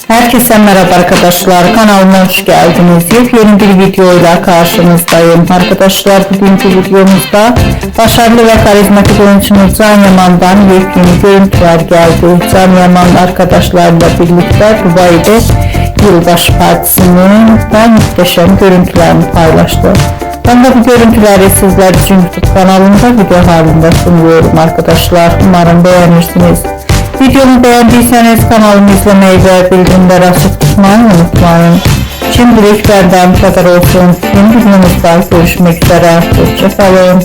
Herkese merhaba arkadaşlar, kanalıma hoş geldiniz. Yepyeni bir videoyla karşınızdayım. Arkadaşlar, bugünkü videomuzda başarılı ve karizmatik oyuncumuz Can Yaman'dan yepyeni görüntüler geldi. Can Yaman arkadaşlarla birlikte Dubai'de yılbaşı partisinin muhteşem görüntülerini paylaştı. Ben de bu görüntüleri sizler için YouTube kanalımda video halinde sunuyorum arkadaşlar. Umarım beğenirsiniz. Videomu beğendiyseniz kanalımı izlemeyi ve bildirimleri açık tutmayı unutmayın. Şimdilik benden bu kadar olsun. Yeni videomuzda görüşmek üzere. Hoşça kalın.